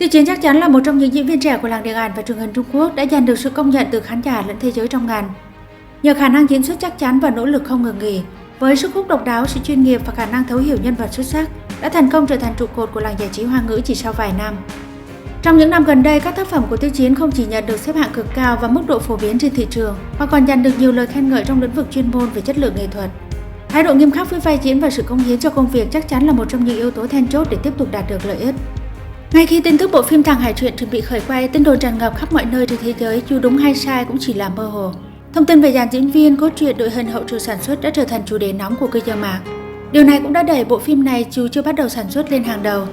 Tiêu Chiến chắc chắn là một trong những diễn viên trẻ của làng điện ảnh và truyền hình Trung Quốc đã giành được sự công nhận từ khán giả lẫn thế giới trong ngành. Nhờ khả năng diễn xuất chắc chắn và nỗ lực không ngừng nghỉ, với sức hút độc đáo, sự chuyên nghiệp và khả năng thấu hiểu nhân vật xuất sắc, đã thành công trở thành trụ cột của làng giải trí Hoa ngữ chỉ sau vài năm. Trong những năm gần đây, các tác phẩm của Tiêu Chiến không chỉ nhận được xếp hạng cực cao và mức độ phổ biến trên thị trường, mà còn giành được nhiều lời khen ngợi trong lĩnh vực chuyên môn về chất lượng nghệ thuật. Thái độ nghiêm khắc với vai diễn và sự cống hiến cho công việc chắc chắn là một trong những yếu tố then chốt để tiếp tục đạt được lợi ích. Ngay khi tin tức bộ phim Tàng Hải Truyện chuẩn bị khởi quay, tin đồn tràn ngập khắp mọi nơi trên thế giới, dù đúng hay sai cũng chỉ là mơ hồ. Thông tin về dàn diễn viên, cốt truyện, đội hình, hậu trường sản xuất đã trở thành chủ đề nóng của cư dân mạng. Điều này cũng đã đẩy bộ phim này dù chưa bắt đầu sản xuất lên hàng đầu.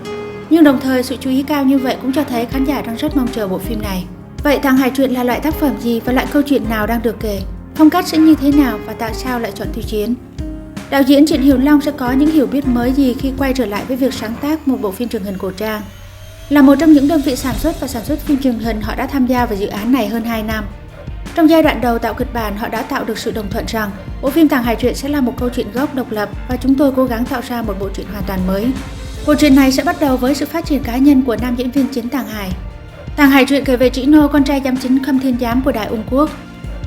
Nhưng đồng thời, sự chú ý cao như vậy cũng cho thấy khán giả đang rất mong chờ bộ phim này. Vậy Tàng Hải Truyện là loại tác phẩm gì và loại câu chuyện nào đang được kể? Phong cách sẽ như thế nào và tại sao lại chọn Tiêu Chiến? Đạo diễn Trịnh Hiểu Long sẽ có những hiểu biết mới gì khi quay trở lại với việc sáng tác một bộ phim truyền hình cổ trang? Là một trong những đơn vị sản xuất và sản xuất phim truyền hình, họ đã tham gia vào dự án này hơn 2 năm. Trong giai đoạn đầu tạo kịch bản, họ đã tạo được sự đồng thuận rằng bộ phim Tàng Hải Truyện sẽ là một câu chuyện gốc độc lập và chúng tôi cố gắng tạo ra một bộ truyện hoàn toàn mới. Bộ truyện này sẽ bắt đầu với sự phát triển cá nhân của nam diễn viên chính Tàng Hải. Tàng Hải Truyện kể về Trĩ Nô, con trai giám chính Khâm Thiên Giám của Đại Ung Quốc.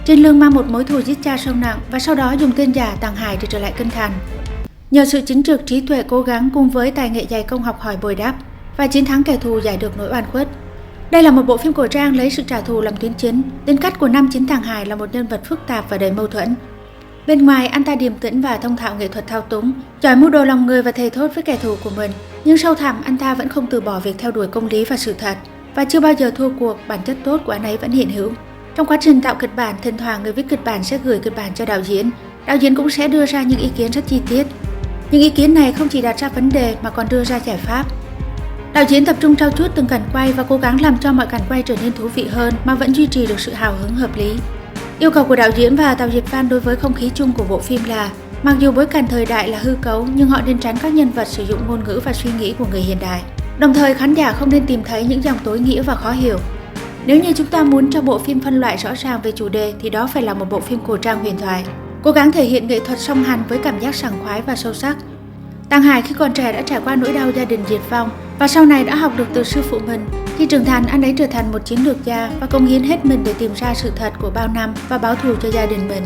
Trên lưng mang một mối thù giết cha sâu nặng và sau đó dùng tên giả Tàng Hải để trở lại kinh thành. Nhờ sự chính trực, trí tuệ, cố gắng cùng với tài nghệ dày công học hỏi bồi đắp và chiến thắng kẻ thù, giải được nỗi oan khuất. Đây là một bộ phim cổ trang lấy sự trả thù làm tuyến chính. Tính cách của nam chính Tàng Hải là một nhân vật phức tạp và đầy mâu thuẫn. Bên ngoài, anh ta điềm tĩnh và thông thạo nghệ thuật thao túng, giỏi mưu đồ lòng người và thề thốt với kẻ thù của mình. Nhưng sâu thẳm, anh ta vẫn không từ bỏ việc theo đuổi công lý và sự thật, và chưa bao giờ thua cuộc. Bản chất tốt của anh ấy vẫn hiện hữu. Trong quá trình tạo kịch bản, thỉnh thoảng người viết kịch bản sẽ gửi kịch bản cho đạo diễn. Đạo diễn cũng sẽ đưa ra những ý kiến rất chi tiết. Những ý kiến này không chỉ đặt ra vấn đề mà còn đưa ra giải pháp. Đạo diễn tập trung trau chuốt từng cảnh quay và cố gắng làm cho mọi cảnh quay trở nên thú vị hơn mà vẫn duy trì được sự hào hứng hợp lý. Yêu cầu của đạo diễn và Tào Diệt Phan đối với không khí chung của bộ phim là mặc dù bối cảnh thời đại là hư cấu nhưng họ nên tránh các nhân vật sử dụng ngôn ngữ và suy nghĩ của người hiện đại. Đồng thời, khán giả không nên tìm thấy những dòng tối nghĩa và khó hiểu. Nếu như chúng ta muốn cho bộ phim phân loại rõ ràng về chủ đề thì đó phải là một bộ phim cổ trang huyền thoại, cố gắng thể hiện nghệ thuật song hành với cảm giác sảng khoái và sâu sắc. Tàng Hải khi còn trẻ đã trải qua nỗi đau gia đình diệt vong và sau này đã học được từ sư phụ mình. Khi trưởng thành, anh ấy trở thành một chiến lược gia và cống hiến hết mình để tìm ra sự thật của bao năm và báo thù cho gia đình mình.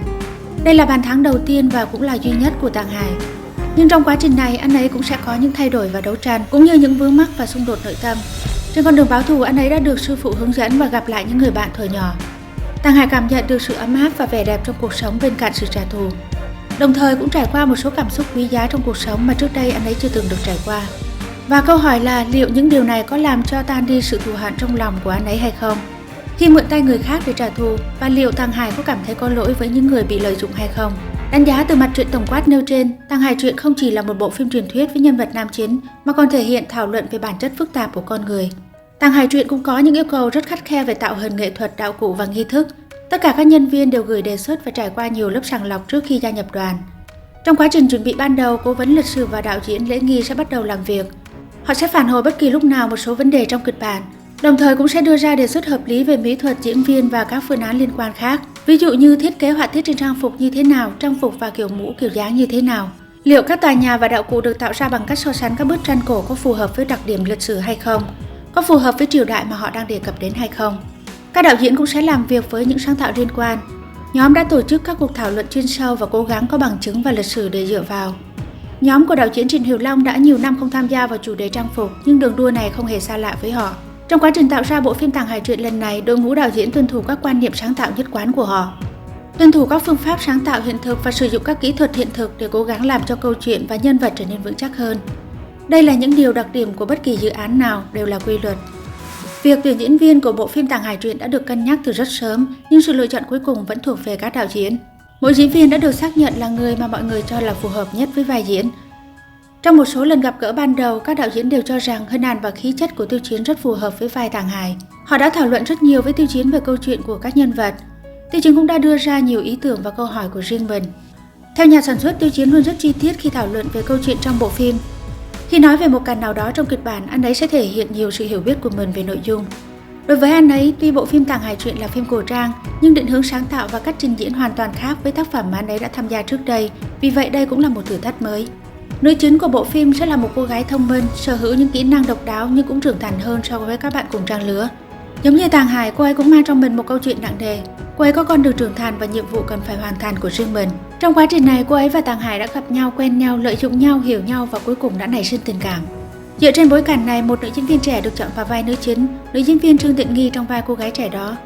Đây là bàn thắng đầu tiên và cũng là duy nhất của Tàng Hải. Nhưng trong quá trình này, anh ấy cũng sẽ có những thay đổi và đấu tranh, cũng như những vướng mắc và xung đột nội tâm. Trên con đường báo thù, anh ấy đã được sư phụ hướng dẫn và gặp lại những người bạn thuở nhỏ. Tàng Hải cảm nhận được sự ấm áp và vẻ đẹp trong cuộc sống bên cạnh sự trả thù. Đồng thời cũng trải qua một số cảm xúc quý giá trong cuộc sống mà trước đây anh ấy chưa từng được trải qua. Và câu hỏi là liệu những điều này có làm cho tan đi sự thù hận trong lòng của anh ấy hay không? Khi mượn tay người khác để trả thù, và liệu Tàng Hải có cảm thấy có lỗi với những người bị lợi dụng hay không? Đánh giá từ mặt truyện tổng quát nêu trên, Tàng Hải Truyện không chỉ là một bộ phim truyền thuyết với nhân vật nam chính mà còn thể hiện thảo luận về bản chất phức tạp của con người. Tàng Hải Truyện cũng có những yêu cầu rất khắt khe về tạo hình nghệ thuật, đạo cụ và nghi thức. Tất cả các nhân viên đều gửi đề xuất và trải qua nhiều lớp sàng lọc trước khi gia nhập đoàn. Trong quá trình chuẩn bị ban đầu, cố vấn lịch sử và đạo diễn lễ nghi sẽ bắt đầu làm việc. Họ sẽ phản hồi bất kỳ lúc nào một số vấn đề trong kịch bản, đồng thời cũng sẽ đưa ra đề xuất hợp lý về mỹ thuật, diễn viên và các phương án liên quan khác. Ví dụ như thiết kế họa tiết trên trang phục như thế nào, trang phục và kiểu mũ, kiểu dáng như thế nào. Liệu các tòa nhà và đạo cụ được tạo ra bằng cách so sánh các bức tranh cổ có phù hợp với đặc điểm lịch sử hay không? Có phù hợp với triều đại mà họ đang đề cập đến hay không? Các đạo diễn cũng sẽ làm việc với những sáng tạo liên quan. Nhóm đã tổ chức các cuộc thảo luận chuyên sâu và cố gắng có bằng chứng và lịch sử để dựa vào. Nhóm của đạo diễn Trịnh Hiểu Long đã nhiều năm không tham gia vào chủ đề trang phục, nhưng đường đua này không hề xa lạ với họ. Trong quá trình tạo ra bộ phim Tàng Hải Truyện lần này, đội ngũ đạo diễn tuân thủ các quan niệm sáng tạo nhất quán của họ. Tuân thủ các phương pháp sáng tạo hiện thực và sử dụng các kỹ thuật hiện thực để cố gắng làm cho câu chuyện và nhân vật trở nên vững chắc hơn. Đây là những điều đặc điểm của bất kỳ dự án nào, đều là quy luật. Việc tuyển diễn viên của bộ phim Tàng Hải Truyện đã được cân nhắc từ rất sớm, nhưng sự lựa chọn cuối cùng vẫn thuộc về các đạo diễn. Mỗi diễn viên đã được xác nhận là người mà mọi người cho là phù hợp nhất với vai diễn. Trong một số lần gặp gỡ ban đầu, các đạo diễn đều cho rằng hình ảnh và khí chất của Tiêu Chiến rất phù hợp với vai Tàng Hải. Họ đã thảo luận rất nhiều với Tiêu Chiến về câu chuyện của các nhân vật. Tiêu Chiến cũng đã đưa ra nhiều ý tưởng và câu hỏi của riêng mình. Theo nhà sản xuất, Tiêu Chiến luôn rất chi tiết khi thảo luận về câu chuyện trong bộ phim. Khi nói về một cảnh nào đó trong kịch bản, anh ấy sẽ thể hiện nhiều sự hiểu biết của mình về nội dung. Đối với anh ấy, tuy bộ phim Tàng Hải Truyện là phim cổ trang, nhưng định hướng sáng tạo và cách trình diễn hoàn toàn khác với tác phẩm mà anh ấy đã tham gia trước đây, vì vậy đây cũng là một thử thách mới. Nữ chính của bộ phim sẽ là một cô gái thông minh, sở hữu những kỹ năng độc đáo nhưng cũng trưởng thành hơn so với các bạn cùng trang lứa. Giống như Tàng Hải, cô ấy cũng mang trong mình một câu chuyện nặng nề. Cô ấy có con đường trưởng thành và nhiệm vụ cần phải hoàn thành của riêng mình. Trong quá trình này, cô ấy và Tàng Hải đã gặp nhau, quen nhau, lợi dụng nhau, hiểu nhau và cuối cùng đã nảy sinh tình cảm. Dựa trên bối cảnh này, một nữ diễn viên trẻ được chọn vào vai nữ chính, nữ diễn viên Trương Tiện Nghi trong vai cô gái trẻ đó.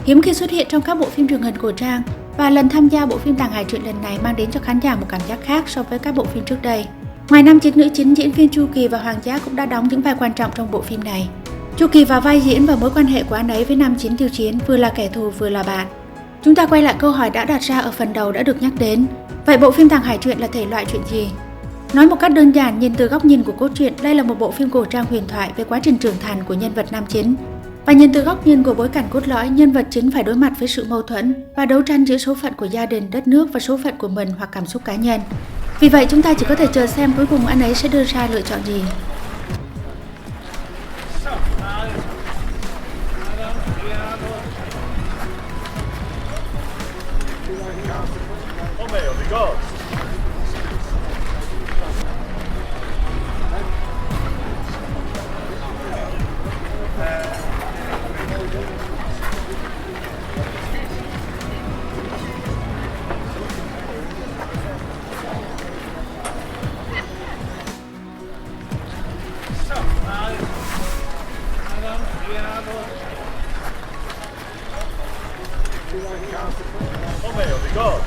Hiếm khi xuất hiện trong các bộ phim truyền hình của Trang, và lần tham gia bộ phim Tàng Hải truyện lần này mang đến cho khán giả một cảm giác khác so với các bộ phim trước đây. Ngoài nam chính nữ chính, diễn viên Chu Kỳ và Hoàng Giác cũng đã đóng những vai quan trọng trong bộ phim này. Chu Kỳ vào vai diễn và mối quan hệ của anh ấy với nam chính Tiêu Chiến vừa là kẻ thù vừa là bạn. Chúng ta quay lại câu hỏi đã đặt ra ở phần đầu đã được nhắc đến. Vậy bộ phim Tàng Hải truyện là thể loại chuyện gì? Nói một cách đơn giản, nhìn từ góc nhìn của cốt truyện, đây là một bộ phim cổ trang huyền thoại về quá trình trưởng thành của nhân vật nam chính. Và nhìn từ góc nhìn của bối cảnh cốt lõi, nhân vật chính phải đối mặt với sự mâu thuẫn và đấu tranh giữa số phận của gia đình, đất nước và số phận của mình hoặc cảm xúc cá nhân. Vì vậy chúng ta chỉ có thể chờ xem cuối cùng anh ấy sẽ đưa ra lựa chọn gì. Oh meu, bigode!